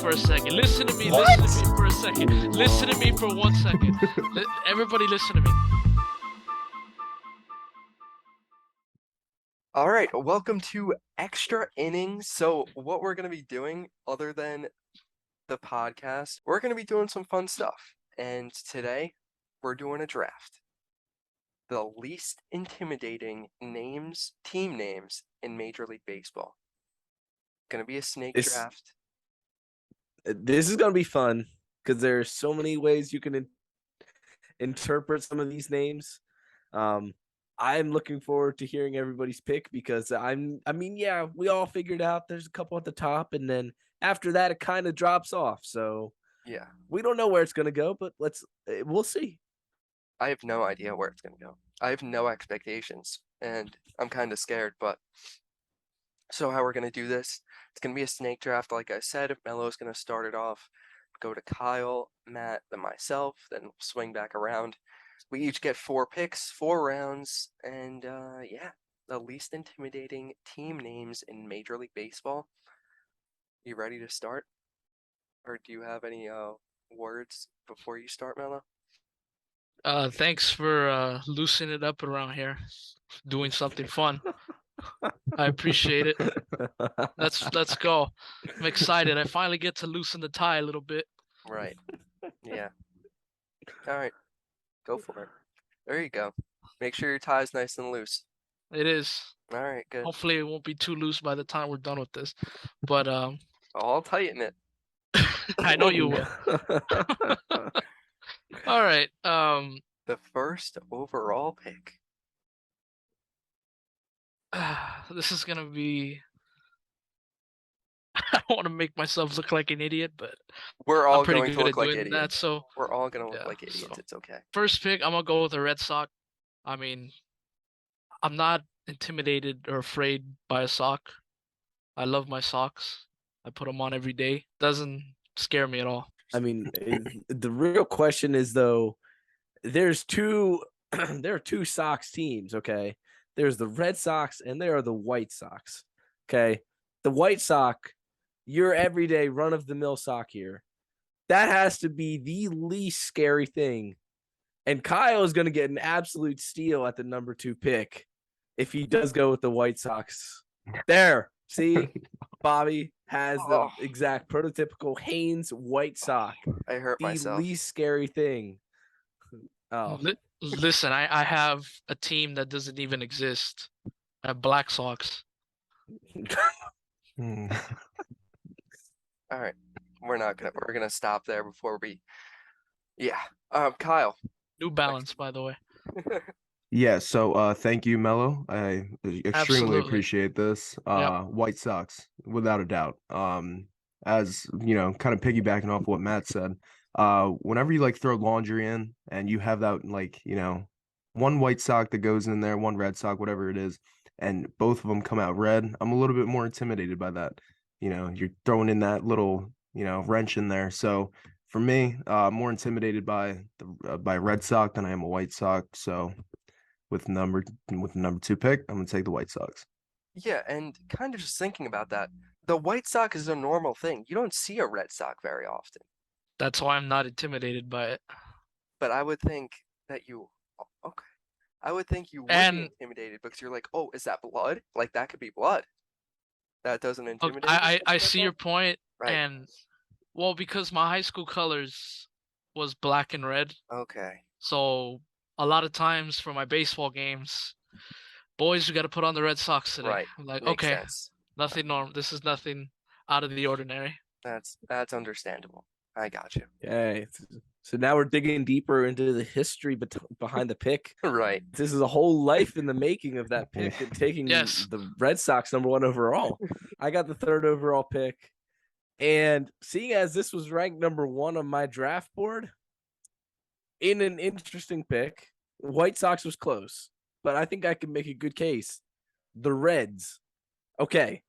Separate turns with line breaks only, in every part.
for a second. Listen to me.
What?
Listen to me for a second. Listen to me for 1 second. Everybody, listen to me.
All right, welcome to Extra Innings. So, what we're going to be doing, other than the podcast, we're going to be doing some fun stuff. And today, we're doing a draft. The least intimidating team names in Major League Baseball. Going to be a snake draft.
This is going to be fun because there's so many ways you can interpret some of these names. I'm looking forward to hearing everybody's pick because we all figured out there's a couple at the top, and then after that, it kind of drops off. So
yeah,
we don't know where it's going to go, but we'll see.
I have no idea where it's going to go. I have no expectations, and I'm kind of scared, but so how we're going to do this, it's going to be a snake draft, like I said. Melo's going to start it off, go to Kyle, Matt, then myself, then we'll swing back around. We each get 4 picks, 4 rounds, and the least intimidating team names in Major League Baseball. You ready to start? Or do you have any words before you start, Melo?
Thanks for loosening it up around here, doing something fun. I appreciate it. Let's go. I'm excited. I finally get to loosen the tie a little bit.
Right. Yeah. All right. Go for it. There you go. Make sure your tie is nice and loose.
It is.
All right, good.
Hopefully it won't be too loose by the time we're done with this. But
I'll tighten it.
I know you will. All right.
The first overall pick.
This is gonna be. I don't want to make myself look like an idiot, but
we're all
I'm pretty
going
good
to look
at
like
doing
idiots.
that. So
we're all gonna look like idiots. So it's okay.
First pick, I'm gonna go with the Red Sox. I mean, I'm not intimidated or afraid by a sock. I love my socks. I put them on every day. Doesn't scare me at all.
I mean, the real question is though, there's two there are two Sox teams, okay? There's the Red Sox and there are the White Sox. Okay? The White Sox, your everyday run-of-the-mill sock here. That has to be the least scary thing. And Kyle is going to get an absolute steal at the number 2 pick if he does go with the White Sox. There. See? Bobby has the exact prototypical Haynes White Sox.
I hurt myself.
The least scary thing.
Listen, I have a team that doesn't even exist. I have Black Sox.
All right. We're gonna stop there before we Kyle.
New Balance, by the way.
Yeah, so thank you, Mello. I extremely
Absolutely.
appreciate this.
Yep.
White Sox, without a doubt. As you know, kind of piggybacking off what Matt said, whenever you throw laundry in and you have that one White Sox that goes in there, one Red Sox, whatever it is, and both of them come out red, I'm a little bit more intimidated by that. You're throwing in that little wrench in there. So for me, more intimidated by Red Sox than I am a White Sox. So with the number 2 pick, I'm gonna take the White Sox.
Yeah, and kind of just thinking about that, the White Sox is a normal thing. You don't see a Red Sox very often.
That's why I'm not intimidated by it.
But I would think that I would think you would be intimidated because you're like, oh, is that blood? Like that could be blood. That doesn't intimidate.
I see your point,
right.
And well, because my high school colors was black and red.
Okay.
So a lot of times for my baseball games, boys, we got to put on the Red Sox today.
Right.
I'm like,
Makes
okay,
sense.
nothing normal. This is nothing out of the ordinary.
That's understandable. I got you.
Okay. So now we're digging deeper into the history behind the pick.
Right.
This is a whole life in the making of that pick and taking the Red Sox number 1 overall. I got the 3rd overall pick. And seeing as this was ranked number 1 on my draft board, in an interesting pick, White Sox was close, but I think I can make a good case. The Reds. Okay.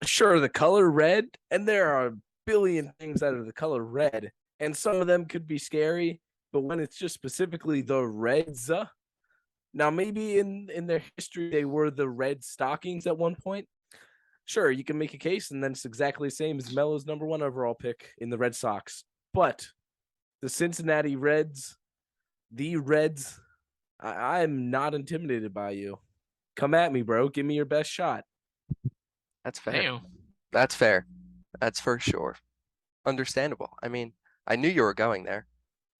Sure, the color red, and there are a billion things that are the color red, and some of them could be scary, but when it's just specifically the Reds, now maybe in their history they were the Red Stockings at one point, sure, you can make a case, and then it's exactly the same as Melo's number 1 overall pick in the Red Sox. But the Cincinnati Reds, I'm not intimidated by you. Come at me, bro. Give me your best shot.
That's fair.
Damn.
That's fair. That's for sure. Understandable. I mean, I knew you were going there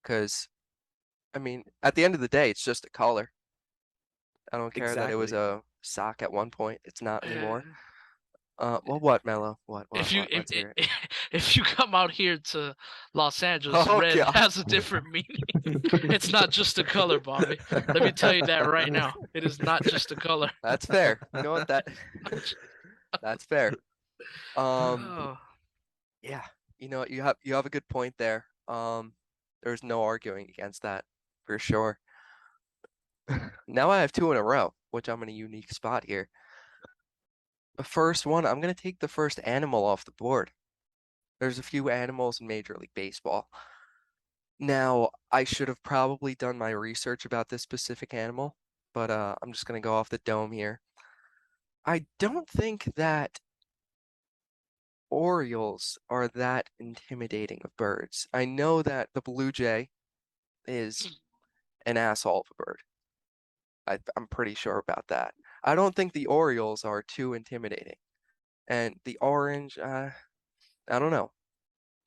because, I mean, at the end of the day, it's just a color. I don't care that it was
Exactly.
a sock at one point. It's not anymore.
Uh,
Well, what, Mello? What?
if you
Let's hear it.
if you come out here to Los Angeles,
Oh,
red
God.
has a different meaning. It's not just a color, Bobby. Let me tell you that right now. It is not just a color.
That's fair. You know what? That's fair.
Oh,
Yeah. You know what? You have a good point there. There's no arguing against that for sure. Now I have 2 in a row, which I'm in a unique spot here. The first one, I'm gonna take the first animal off the board. There's a few animals in Major League Baseball. Now, I should have probably done my research about this specific animal, but I'm just gonna go off the dome here. I don't think that Orioles are that intimidating of birds. I know that the blue jay is an asshole of a bird. I'm pretty sure about that. I don't think the Orioles are too intimidating. And the orange, I don't know.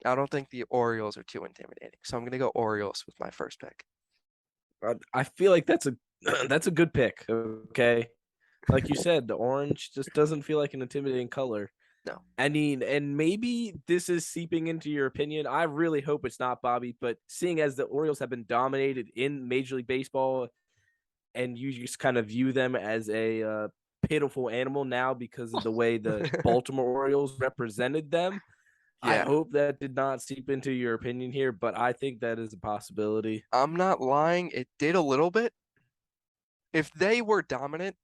I don't think the Orioles are too intimidating. So I'm gonna go Orioles with my first pick.
I feel like that's a that's a good pick. Okay, like you said, the orange just doesn't feel like an intimidating color.
No.
I mean, and maybe this is seeping into your opinion. I really hope it's not, Bobby. But seeing as the Orioles have been dominated in Major League Baseball, and you just kind of view them as a pitiful animal now because of the way the Baltimore Orioles represented them. I
Yeah.
hope that did not seep into your opinion here, but I think that is a possibility.
I'm not lying, it did a little bit. If they were dominant,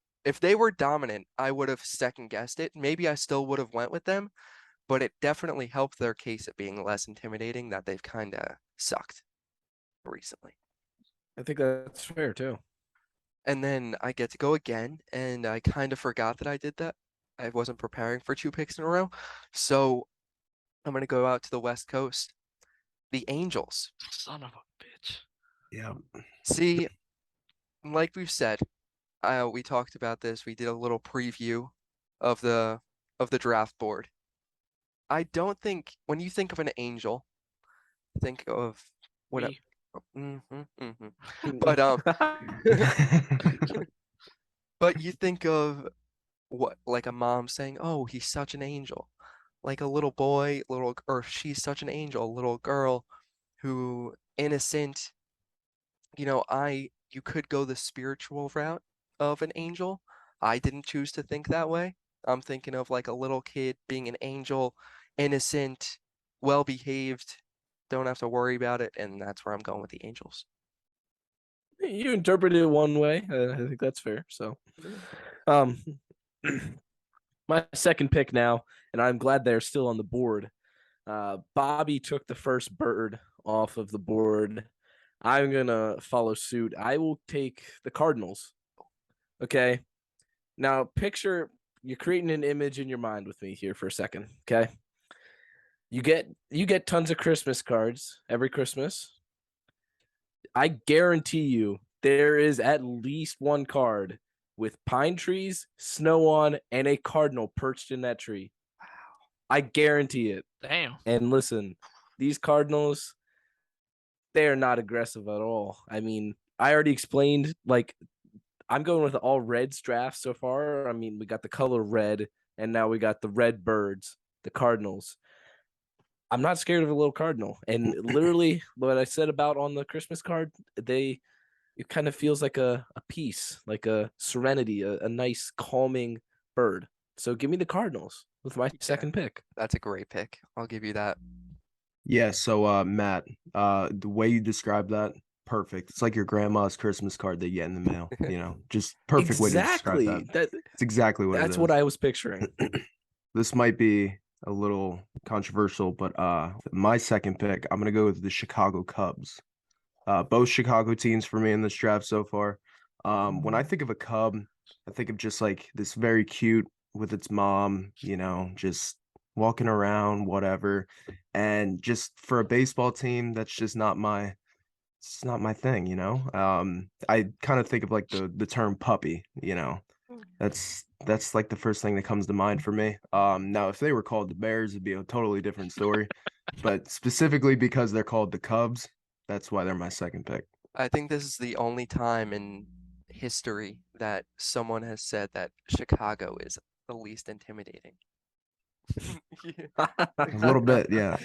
I would have second guessed it. Maybe I still would have went with them, but it definitely helped their case at being less intimidating that they've kind of sucked recently.
I think that's fair too.
And then I get to go again, and I kind of forgot that I did that. I wasn't preparing for 2 picks in a row. So I'm going to go out to the West Coast. The Angels.
son of a bitch.
Yeah.
See, like we've said, we talked about this. We did a little preview of the draft board. I don't think when you think of an angel, think of what.
Me.
But but you think of what, like a mom saying, "Oh, he's such an angel," like a little boy, or she's such an angel, little girl who innocent. You know, you could go the spiritual route of an angel. I didn't choose to think that way. I'm thinking of like a little kid being an angel, innocent, well behaved, don't have to worry about it, and that's where I'm going with the Angels.
You interpreted it one way. I think that's fair. So, my second pick now, and I'm glad they're still on the board. Bobby took the first bird off of the board. I'm gonna follow suit. I will take the Cardinals. Okay. Now picture you're creating an image in your mind with me here for a second. Okay. You get tons of Christmas cards every Christmas. I guarantee you there is at least one card with pine trees, snow on, and a cardinal perched in that tree.
Wow.
I guarantee it.
Damn.
And listen, these Cardinals, they are not aggressive at all. I mean, I already explained, like, I'm going with all Reds draft so far. I mean, we got the color red, and now we got the red birds, the Cardinals. I'm not scared of a little cardinal. And literally, what I said about on the Christmas card, it kind of feels like a peace, like a serenity, a nice, calming bird. So give me the Cardinals with my second pick.
That's a great pick. I'll give you that.
Yeah, so Matt, the way you described that, perfect. It's like your grandma's Christmas card they get in the mail, just perfect way to describe
Exactly.
that. It's exactly what it is.
That's what I was picturing.
This might be a little controversial, but my second pick, I'm gonna go with the Chicago Cubs. Both Chicago teams for me in this draft so far. When I think of a Cub, I think of just like this very cute, with its mom, just walking around, whatever. And just for a baseball team, that's just not my it's not my thing. I kind of think of like the term puppy. That's like the first thing that comes to mind for me. Now if they were called the Bears, it'd be a totally different story. But specifically because they're called the Cubs, that's why they're my second pick.
I think this is the only time in history that someone has said that Chicago is the least intimidating.
A little bit, yeah.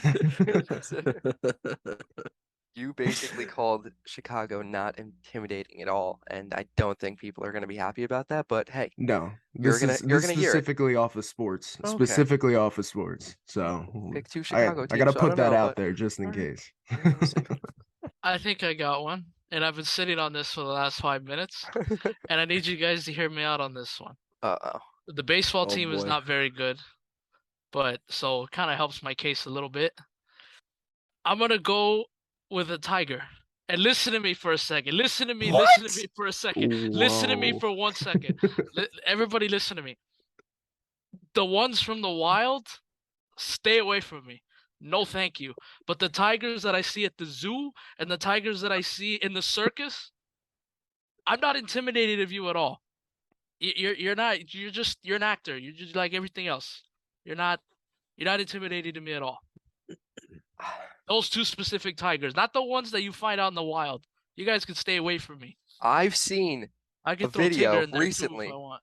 You basically called Chicago not intimidating at all, and I don't think people are going to be happy about that. But hey,
No,
you're
this
gonna
is
hear it.
specifically off of sports.
Okay.
Specifically off of sports. So
Pick two
I
Chicago
I gotta
teams, so I
put
don't
that
know,
out
but
there just in
all right.
case.
Yeah, we'll see.
I think I got one, and I've been sitting on this for the last 5 minutes, and I need you guys to hear me out on this one.
Uh-oh.
The baseball
Oh,
team is
boy.
not very good, but so it kind of helps my case a little bit. I'm gonna go with a Tiger. And listen to me for a second. Listen to me. Listen to
What?
me for a second. Listen to me
Whoa.
for 1 second. Everybody, listen to me. The ones from the wild, stay away from me. No, thank you. But the tigers that I see at the zoo and the tigers that I see in the circus, I'm not intimidated of you at all. You're not. You're an actor. You're just like everything else. You're not intimidated to me at all. Those two specific tigers, not the ones that you find out in the wild. You guys can stay away from me.
I've seen
I
a
can throw Tigger
video
in there too if I
recently.
want.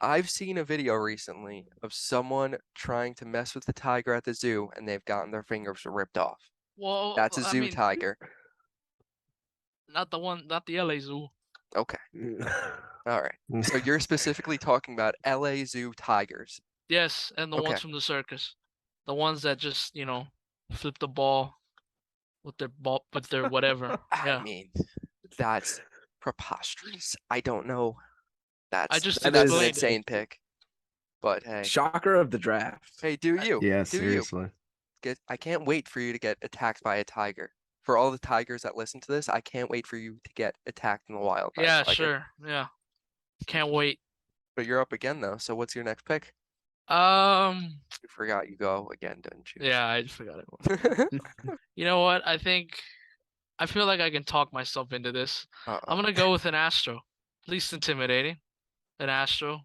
I've seen a video recently of someone trying to mess with the tiger at the zoo, and they've gotten their fingers ripped off.
Well,
That's a
I
zoo
mean,
tiger.
not the one, not the LA Zoo.
Okay. All right. So you're specifically talking about LA Zoo tigers.
Yes, and the
Okay.
ones from the circus, the ones that just flip the ball with their whatever.
I
Yeah,
mean, that's preposterous. I don't know.
I just
That
That's an
is-
explained it.
insane pick. But hey,
Shocker of the draft.
hey, do you?
Yeah,
Do you?
seriously.
I can't wait for you to get attacked by a tiger. For all the tigers that listen to this, I can't wait for you to get attacked in the wild by a
Yeah,
tiger.
sure. Yeah, can't wait.
But you're up again though. So what's your next pick? You forgot you go again, didn't you?
Yeah, I just forgot it. You know what? I feel like I can talk myself into this.
Uh-oh.
I'm gonna go with an Astro. Least intimidating. An Astro.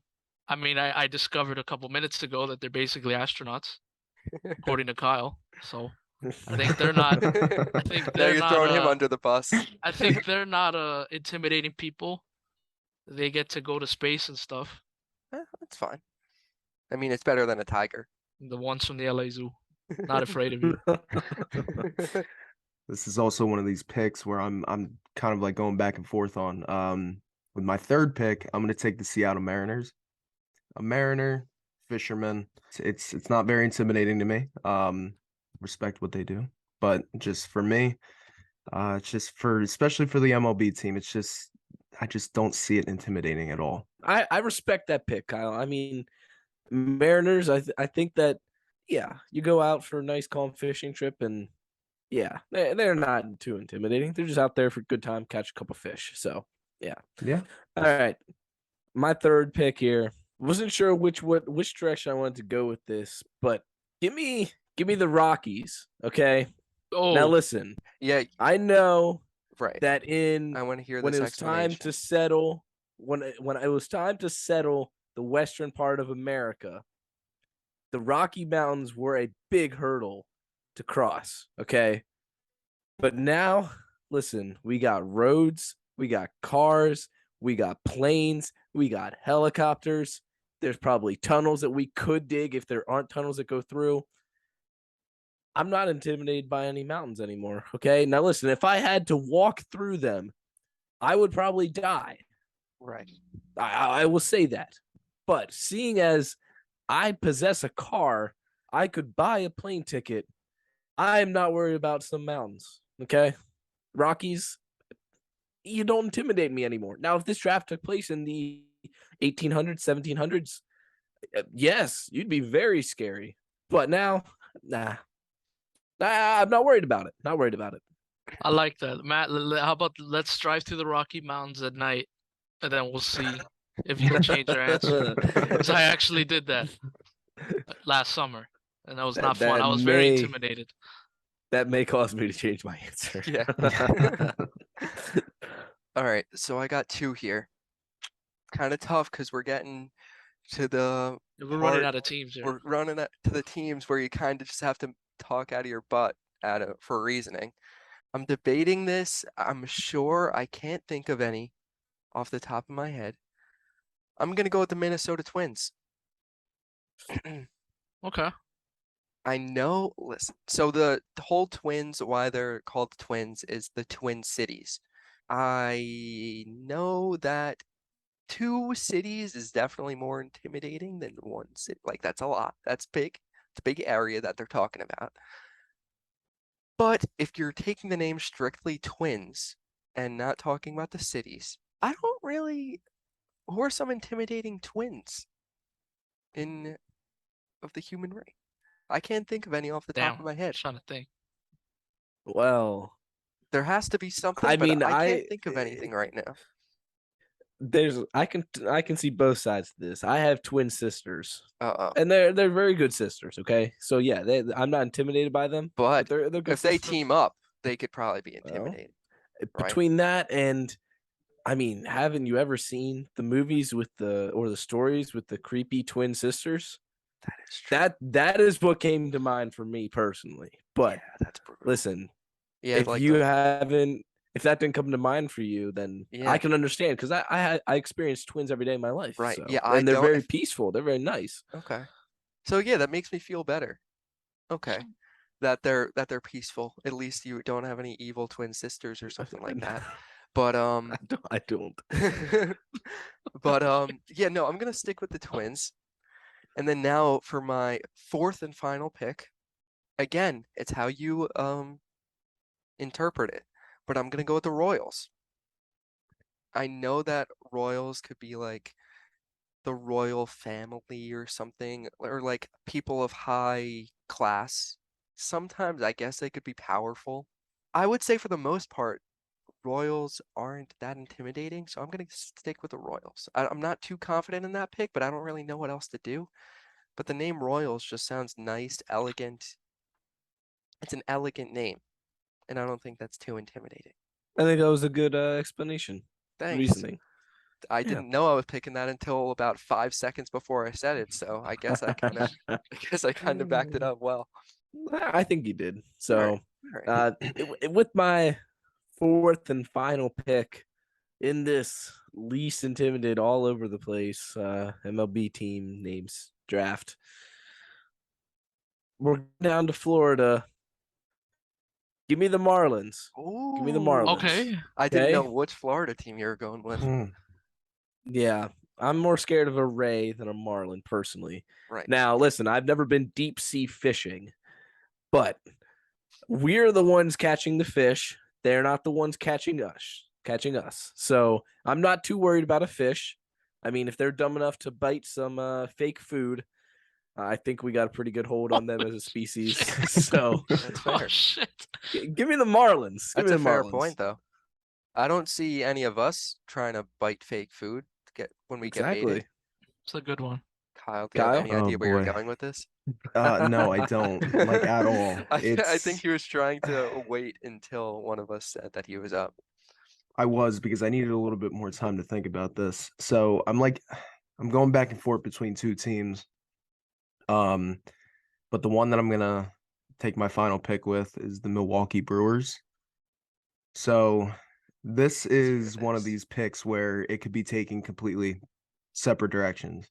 I mean, I discovered a couple minutes ago that they're basically astronauts, according to Kyle. So I think they're not. I think
Now
they're
you're
not.
throwing him under the bus.
I think they're not intimidating people. They get to go to space and stuff.
That's fine. I mean, it's better than a tiger.
The ones from the LA Zoo, not afraid of you.
This is also one of these picks where I'm kind of like going back and forth on. With my third pick, I'm gonna take the Seattle Mariners. A Mariner, fisherman. It's not very intimidating to me. Respect what they do, but just for me, it's just especially for the MLB team, I just don't see it intimidating at all.
I respect that pick, Kyle. I mean, Mariners, I think that, yeah, you go out for a nice calm fishing trip and yeah, they're not too intimidating. They're just out there for a good time, catch a couple fish. So yeah.
Yeah.
All right. My third pick here. Wasn't sure which direction I wanted to go with this, but give me the Rockies. Okay.
Oh,
Now listen,
Yeah,
I know
right.
that
I want to hear
when
this
it was time
explanation.
to settle when it was time to settle the western part of America, the Rocky Mountains were a big hurdle to cross, okay? But now, listen, we got roads, we got cars, we got planes, we got helicopters. There's probably tunnels that we could dig if there aren't tunnels that go through. I'm not intimidated by any mountains anymore, okay? Now listen, if I had to walk through them, I would probably die.
Right.
I will say that. But seeing as I possess a car, I could buy a plane ticket. I'm not worried about some mountains. Okay. Rockies, you don't intimidate me anymore. Now, if this draft took place in the 1800s, 1700s, yes, you'd be very scary. But now, nah. I'm not worried about it. Not worried about it.
I like that, Matt. How about let's drive through the Rocky Mountains at night, and then we'll see if you can change your answer. Because I actually did that last summer, and that was not fun. I was very intimidated.
That may cause me to change my answer.
Yeah. All right, so I got 2 here. Kind of tough because we're getting to the
We're running
part.
out of teams here.
We're running to the teams where you kind of just have to talk out of your butt for reasoning. I'm debating this. I'm sure I can't think of any off the top of my head. I'm gonna go with the Minnesota Twins.
Okay.
I know. Listen, so the whole Twins, why they're called Twins, is the Twin Cities. I know that 2 cities is definitely more intimidating than 1 city. Like that's a lot. That's big. It's a big area that they're talking about. But if you're taking the name strictly Twins and not talking about the cities, I don't really. Who are some intimidating twins of the human race? I can't think of any off the top
Damn.
of my head.
Trying to think.
Well,
There has to be something,
I
but
mean,
I can't think of anything right now.
I can see both sides of this. I have twin sisters,
Uh-oh.
and they're very good sisters. Okay, so yeah, I'm not intimidated by them,
But
they're good
if they
sisters.
team up, they could probably be
Well,
intimidated. Right?
Between that and, I mean, haven't you ever seen the movies or the stories with the creepy twin sisters?
That is true.
That is what came to mind for me personally. But
Yeah, that's brutal.
listen,
Yeah,
if
like
you haven't, if that didn't come to mind for you, then
Yeah.
I can understand, because I experience twins every day in my life.
Right,
So.
yeah, I
and they're
don't-
very
if-
peaceful. They're very nice.
Okay. So yeah, that makes me feel better. Okay. That they're peaceful. At least you don't have any evil twin sisters or something like that. But
I don't.
but yeah, no, I'm gonna stick with the Twins. And then now for my 4th and final pick, again, it's how you interpret it. But I'm gonna go with the Royals. I know that Royals could be like the royal family or something, or like people of high class. Sometimes I guess they could be powerful. I would say for the most part, Royals aren't that intimidating, so I'm going to stick with the Royals. I'm not too confident in that pick, but I don't really know what else to do. But the name Royals just sounds nice, elegant. It's an elegant name, and I don't think that's too intimidating.
I think that was a good explanation.
Thanks.
Reasoning.
I didn't know I was picking that until about 5 seconds before I said it, so I guess I kind of backed it up well.
I think you did. So,
All right.
with my 4th and final pick in this least intimidated all over the place MLB team names draft, we're down to Florida. Give me the Marlins. Give me the
Ooh,
Marlins.
Okay.
I didn't know
Okay?
which Florida team you were going with.
Yeah, I'm more scared of a Ray than a Marlin personally.
Right.
Now, listen, I've never been deep sea fishing, but we're the ones catching the fish. They're not the ones catching us. So I'm not too worried about a fish. I mean, if they're dumb enough to bite some fake food, I think we got a pretty good hold on them as a species. So
That's
Oh
fair.
shit.
give me the Marlins. Give
That's
me
a
the
fair
Marlins.
point, though. I don't see any of us trying to bite fake food when we get
Exactly.
baited.
It's a good one.
Kyle, do you have
Kyle?
any
Oh,
idea where you're
boy.
going with this?
No, I don't, like, at all.
I think
It's
he was trying to wait until one of us said that he was up.
I was, because I needed a little bit more time to think about this. So I'm going back and forth between 2 teams. But the one that I'm gonna take my final pick with is the Milwaukee Brewers. So this is one of
this.
these picks where it could be taken completely separate directions.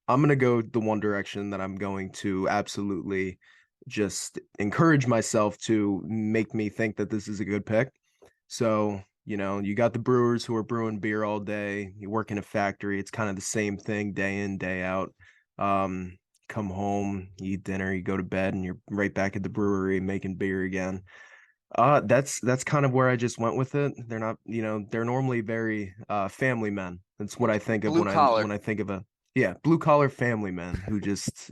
I'm gonna go the one direction that I'm going to absolutely just encourage myself to make me think that this is a good pick. So, you got the brewers who are brewing beer all day. You work in a factory. It's kind of the same thing day in, day out. Come home, you eat dinner, you go to bed, and you're right back at the brewery making beer again. That's kind of where I just went with it. They're not, they're normally very family men. That's what I think of
Blue collar.
when I think of blue collar family men who just,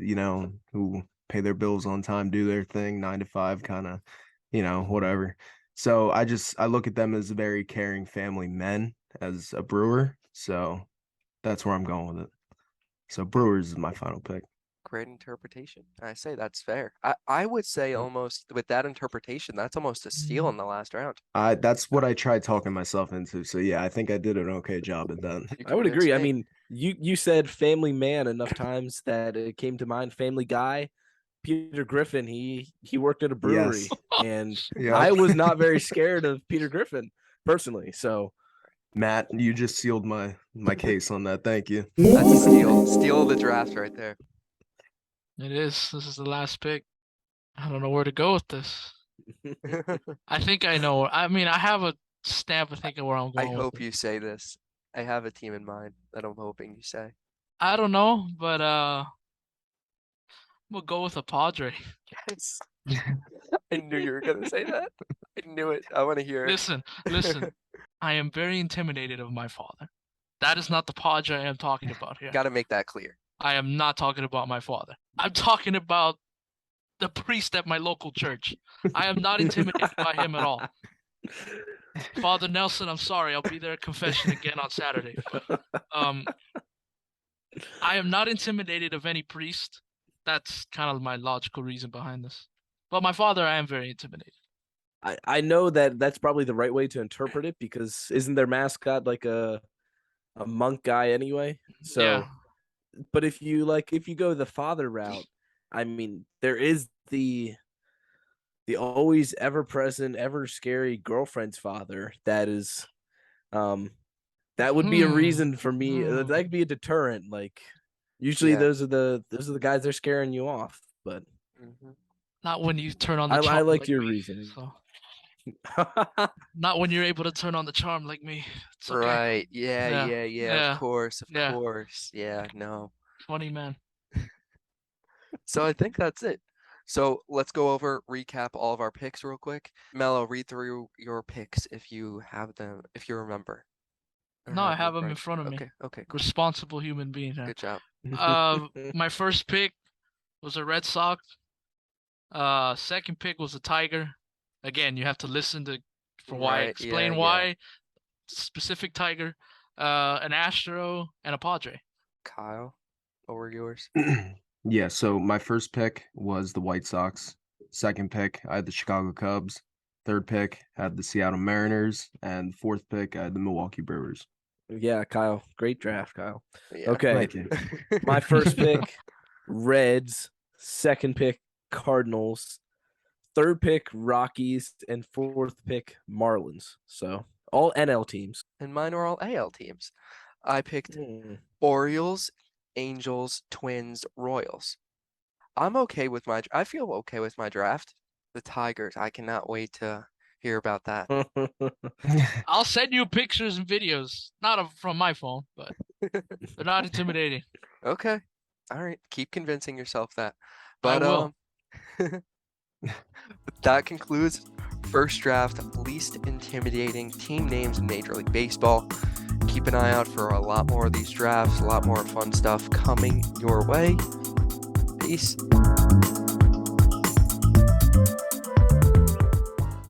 who pay their bills on time, do their thing, 9 to 5, kind of, whatever. So I look at them as very caring family men as a brewer. So That's where I'm going with it. So Brewers is my final pick.
Great interpretation. I say that's fair. I would say almost with that interpretation, that's almost a steal in the last round.
That's what I tried talking myself into. So yeah, I think I did an okay job at that.
You
I would
convinced
agree. I
me.
mean, you said Family Man enough times that it came to mind. Family Guy, Peter Griffin. He worked at a brewery, and
Yeah.
I was not very scared of Peter Griffin personally. So
Matt, you just sealed my case on that. Thank you.
That's a steal. Steal of the draft right there.
It is. This is the last pick. I don't know where to go with this. I think I know. I mean, I have a stamp of thinking where I'm
I
going with
hope
it.
you say this. I have a team in mind that I'm hoping you say.
I don't know, but we'll go with a Padre.
Yes. I knew you were gonna say that. I knew it. I want to hear it.
Listen. I am very intimidated of my father. That is not the Padre I am talking about here.
Got to make that clear.
I am not talking about my father. I'm talking about the priest at my local church. I am not intimidated by him at all. Father Nelson, I'm sorry. I'll be there at confession again on Saturday. But I am not intimidated of any priest. That's kind of my logical reason behind this. But my father, I am very intimidated.
I know that that's probably the right way to interpret it, because isn't their mascot like a monk guy anyway? So,
Yeah.
but if you go the father route, I mean, there is the always ever present, ever scary girlfriend's father. That is, that would be a reason for me. That could be a deterrent. Like, usually
Yeah.
those are the guys that are scaring you off. But
Not when you turn on the
I
charm
liked
like
your
me,
reasoning.
so. Not when you're able to turn on the charm like me. It's okay.
Right. Yeah.
Yeah.
Of course.
Yeah.
Yeah. No.
Funny man.
So I think that's it. So let's go over, recap all of our picks real quick. Mello, read through your picks if you have them, if you remember. Or
No, I
them
have them in front of me.
Okay, cool.
Responsible human being here.
Good job.
My first pick was a Red Sox. Second pick was a Tiger. Again, you have to listen for why.
Right,
Explain
yeah.
why. Specific Tiger. An Astro and a Padre.
Kyle, what were yours?
Yeah, so my first pick was the White Sox. Second pick, I had the Chicago Cubs. Third pick, I had the Seattle Mariners. And fourth pick, I had the Milwaukee Brewers.
Yeah, Kyle. Great draft, Kyle.
Yeah.
Okay.
Thank you.
My first pick, Reds. Second pick, Cardinals. Third pick, Rockies. And fourth pick, Marlins. So all NL teams.
And mine are all AL teams. I picked Orioles, Angels, Twins, Royals. I feel okay with my draft. The Tigers, I cannot wait to hear about that.
I'll send you pictures and videos. Not from my phone, but they're not intimidating.
Okay. All right. Keep convincing yourself that.
I
But
will.
that concludes first draft least intimidating team names in Major League Baseball. Keep an eye out for a lot more of these drafts, a lot more fun stuff coming your way. Peace.